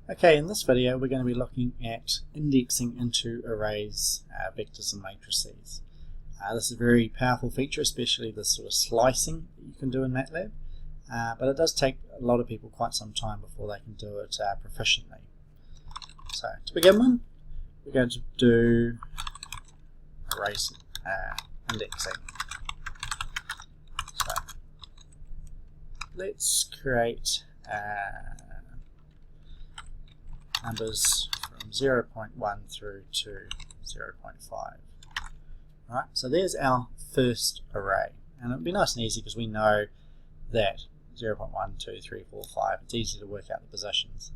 Okay, in this video we're going to be looking at indexing into arrays, vectors and matrices. This is a very powerful feature, especially this sort of slicing that you can do in MATLAB, but it does take a lot of people quite some time before they can do it proficiently. So to begin with, we're going to do arrays indexing. So let's create numbers from 0.1 through to 0.5. Alright, so there's our first array, and it'll be nice and easy because we know that 0.1, 2, 3, 4, 5, it's easy to work out the positions.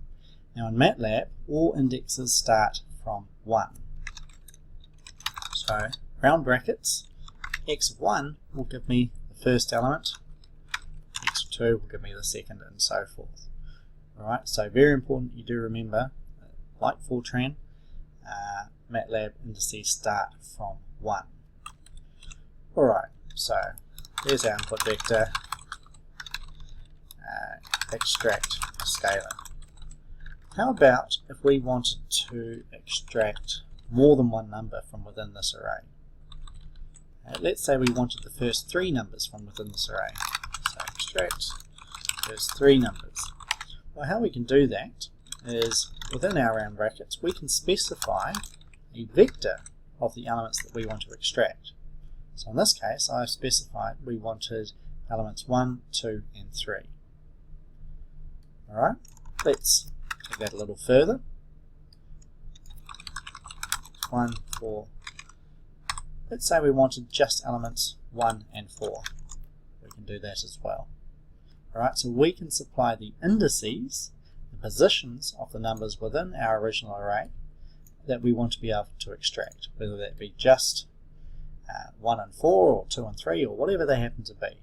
Now in MATLAB, all indexes start from 1. So round brackets, x of 1 will give me the first element, x of 2 will give me the second, and so forth. Alright, so very important you do remember, like Fortran, MATLAB indices start from 1. Alright, so there's our input vector, extract scalar. How about if we wanted to extract more than one number from within this array? Let's say we wanted the first 3 numbers from within this array. So extract first 3 numbers. Well, how we can do that is within our round brackets we can specify a vector of the elements that we want to extract. So in this case I've specified we wanted elements 1, 2 and 3. Alright, let's take that a little further. 1, 4. Let's say we wanted just elements 1 and 4. We can do that as well. Alright, so we can supply the indices, the positions of the numbers within our original array that we want to be able to extract, whether that be just 1 and 4 or 2 and 3 or whatever they happen to be.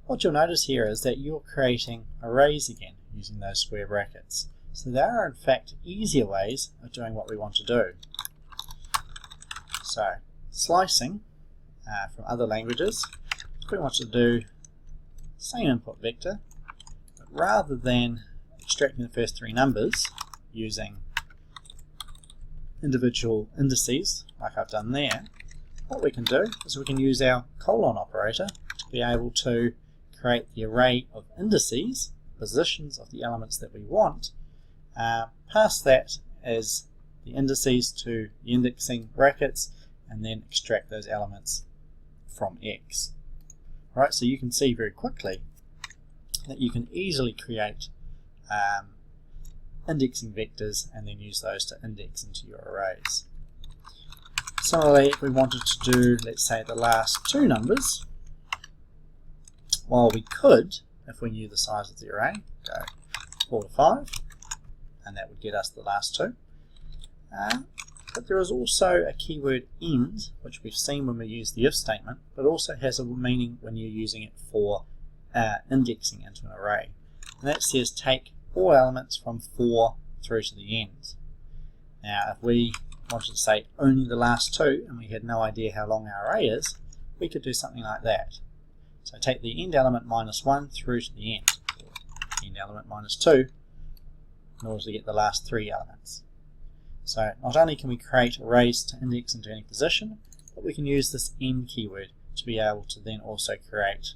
What you'll notice here is that you're creating arrays again using those square brackets. So there are in fact easier ways of doing what we want to do. So slicing from other languages, if we want to do same input vector, but rather than extracting the first 3 numbers using individual indices like I've done there, what we can do is we can use our colon operator to be able to create the array of indices, positions of the elements that we want, pass that as the indices to the indexing brackets, and then extract those elements from X. Alright, so you can see very quickly that you can easily create indexing vectors and then use those to index into your arrays. Similarly, if we wanted to do, let's say, the last 2 numbers, while we could, if we knew the size of the array, go 4 to 5, and that would get us the last 2. But there is also a keyword end, which we've seen when we use the if statement, but also has a meaning when you're using it for indexing into an array. And that says take all elements from 4 through to the end. Now if we wanted to say only the last 2 and we had no idea how long our array is, we could do something like that. So take the end element minus 1 through to the end, or end element minus 2, in order to get the last 3 elements. So not only can we create arrays to index into any position, but we can use this end keyword to be able to then also create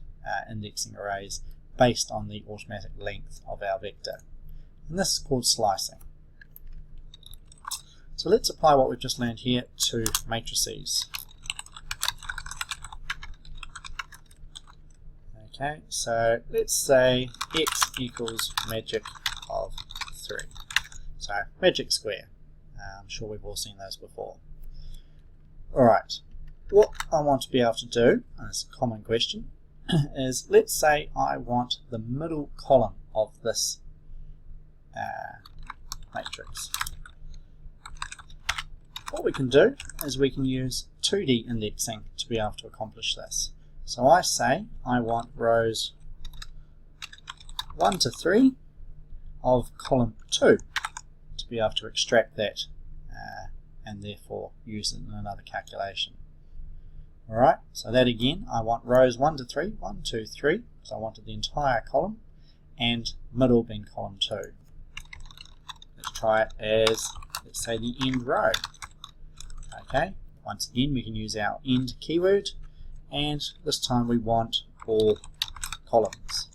indexing arrays based on the automatic length of our vector. And this is called slicing. So let's apply what we've just learned here to matrices. Okay, so let's say x equals magic of 3. So magic square. I'm sure we've all seen those before. Alright, what I want to be able to do, and it's a common question, is let's say I want the middle column of this matrix. What we can do is we can use 2D indexing to be able to accomplish this. So I say I want rows 1 to 3 of column 2 to be able to extract that and therefore use it in another calculation. Alright, so that again, I want rows 1 to 3, 1, 2, 3, so I wanted the entire column, and middle being column 2. try it as, let's say, the end row. Okay, once again we can use our end keyword, and this time we want all columns.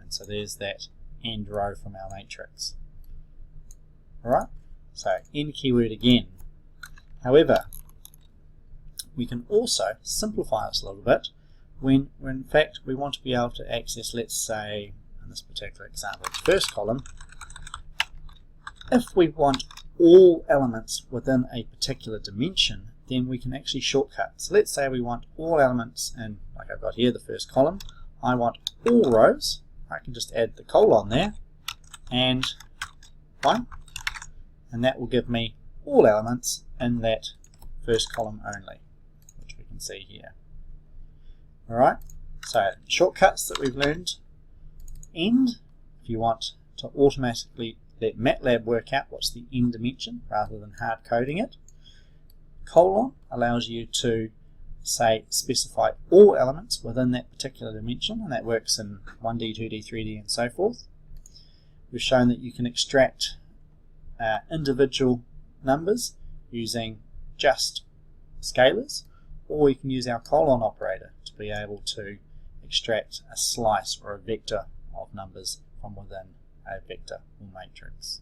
And so there's that end row from our matrix. Alright, so end keyword again. However, we can also simplify this a little bit when in fact we want to be able to access, let's say, in this particular example, the first column. If we want all elements within a particular dimension, then we can actually shortcut. So let's say we want all elements in, like I've got here, the first column. I want all rows. I can just add the colon there, and 1, and that will give me all elements in that first column only, which we can see here. Alright, so shortcuts that we've learned. End, if you want to automatically let MATLAB work out what's the end dimension rather than hard coding it. Colon allows you to specify all elements within that particular dimension, and that works in 1D, 2D, 3D and so forth. We've shown that you can extract individual numbers using just scalars, or you can use our colon operator to be able to extract a slice or a vector of numbers from within a vector or matrix.